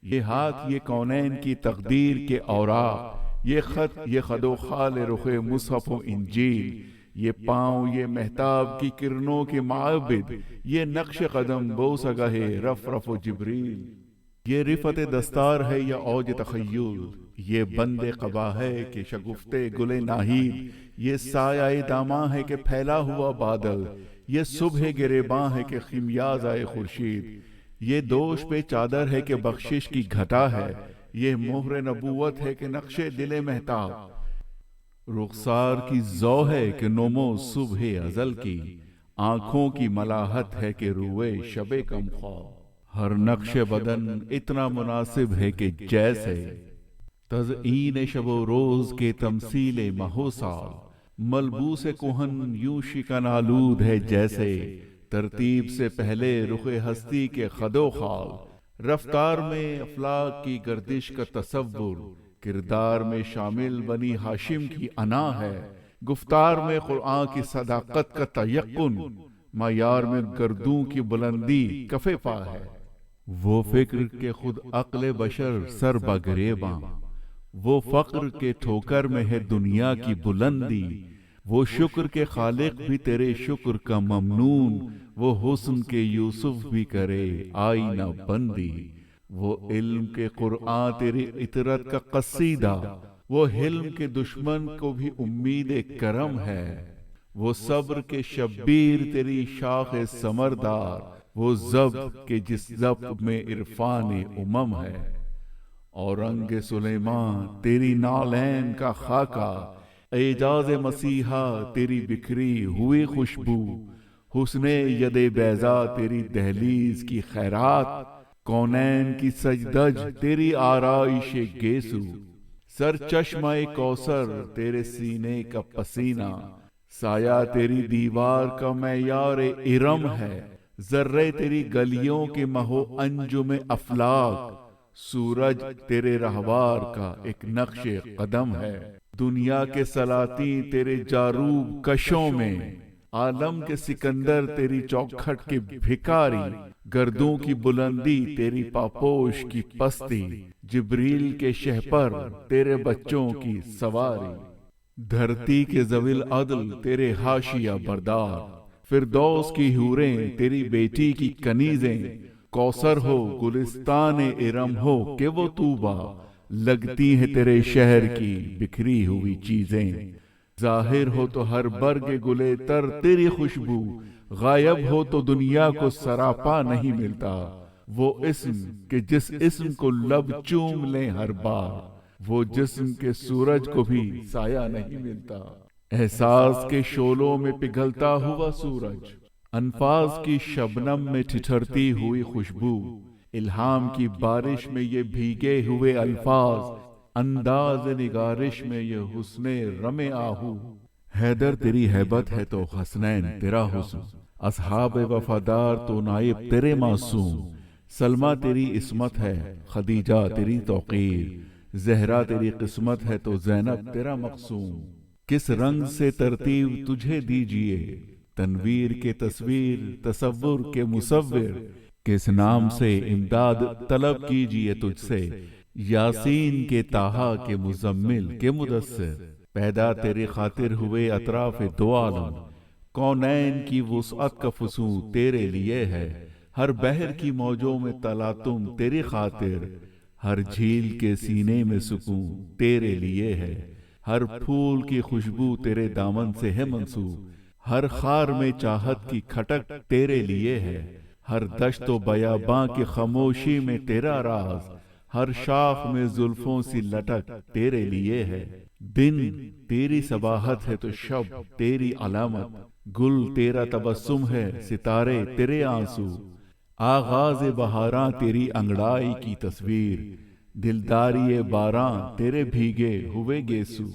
یہ ہاتھ یہ کونین کی تقدیر کے اوراق، یہ خط یہ خد و خال رخ مصحف و انجیل، یہ پاؤں یہ مہتاب کی کرنوں کے معابد، یہ نقش قدم بوسگہ رف رف و جبریل، یہ رفت دستار ہے یا اوج تخیل، یہ بند قبا ہے کہ شگفتے گل ناہید، یہ سایہ داماں ہے کہ پھیلا ہوا بادل، یہ صبح گریباں ہے کہ خمیاز آئے خورشید، یہ دوش پہ چادر ہے کہ بخشش کی گھٹا ہے، یہ مہر نبوت ہے کہ نقش دل مہتاب، رخسار کی ذو ہے کہ نمو صبح ازل کی، آنکھوں کی ملاحت ہے کہ روئے شب کم خواب، ہر نقش بدن اتنا مناسب ہے کہ جیسے تزئین شب و روز کے تمثیل ماہ و سال، ملبوس کہن یوں شکن آلود ہے جیسے ترتیب سے پہلے رخ ہستی کے خد و خال، رفتار میں افلاک کی گردش کا تصور، کردار میں شامل بنی ہاشم کی انا ہے، گفتار میں قرآن کی صداقت کا تیقن، معیار میں گردوں کی بلندی کف پا ہے، وہ فکر کے خود عقل بشر سر بگریباں، وہ فقر کے ٹھوکر میں ہے دنیا کی بلندی، وہ شکر کے خالق بھی تیرے شکر کا ممنون، وہ حسن کے یوسف بھی کرے آئینہ بندی، وہ علم کے قرآن تیری عطرت کا قصیدہ، وہ حلم کے دشمن کو بھی امید کرم ہے، وہ صبر کے شبیر تیری شاخ ثمردار، وہ ضبط کے جس ضبط میں عرفان امم ہے، اور رنگ سلیمان تیری نالین کا خاکہ، اعجاز مسیحا تیری بکھری ہوئی خوشبو، حسن ید بیضا تیری دہلیز کی خیرات، کونین کی سجدج تیری آرائش گیسو، سر چشمہ کوثر تیرے سینے کا پسینہ، سایہ تیری دیوار کا معیار ارم ہے، ذرے تیری گلیوں کے مہو انجم افلاک، سورج تیرے رہوار کا ایک نقش قدم ہے، دنیا کے سلاطین تیرے جاروب کشوں میں، عالم کے سکندر تیری چوکھٹ کے بھکاری، گردوں کی بلندی تیری پاپوش کی پستی، جبریل کے شہپر تیرے بچوں کی سواری، دھرتی کے ذوی العدل تیرے حاشیہ بردار، فردوس کی حوریں تیری بیٹی کی کنیزیں، کوثر ہو گلستان ارم ہو کہ وہ طوبیٰ، لگتی ہیں تیرے شہر کی بکھری ہوئی چیزیں، ظاہر ہو تو ہر برگ گلے تر تیری خوشبو، غائب ہو تو دنیا کو سراپا نہیں ملتا، وہ اسم کہ جس اسم کو لب چوم لیں ہر بار، وہ جسم کے سورج کو بھی سایہ نہیں ملتا، احساس کے شعلوں میں پگھلتا ہوا سورج، انفاس کی شبنم میں ٹھٹھرتی ہوئی خوشبو، الہام کی بارش میں یہ بھیگے ہوئے الفاظ، انداز نگارش میں یہ حسن رم آہو، حیدر تیری ہیبت ہے تو حسنین تیرا حسن، اصحاب وفادار تو نائب تیرے معصوم، سلمہ تیری عصمت ہے خدیجہ تیری توقیر، زہرا تیری قسمت ہے تو زینب تیرا مقسوم، کس رنگ سے ترتیب تجھے دیجئے، تنویر کے تصویر تصور کے مصور، کس نام سے امداد طلب کیجئے تجھ سے، یاسین کے طٰہٰ کے مزمل کے مدثر، پیدا تیری خاطر ہوئے اطراف دو عالم، کونین کی وسعت کا فسوں تیرے لیے ہے، ہر بحر کی موجوں میں تلاطم تیری خاطر، ہر جھیل کے سینے میں سکون تیرے لیے ہے، ہر پھول کی خوشبو تیرے دامن سے ہے منسوب، ہر خار میں چاہت کی کھٹک تیرے لیے ہے، ہر دشت و بیاباں کی خاموشی میں تیرا راز، ہر شاخ میں زلفوں سی لٹک تیرے لیے ہے، دن تیری صباحت ہے تو شب تیری علامت، گل تیرا تبسم ہے ستارے تیرے آنسو، آغاز بہاراں تیری انگڑائی کی تصویر، دلداری باراں تیرے بھیگے ہوئے گیسو،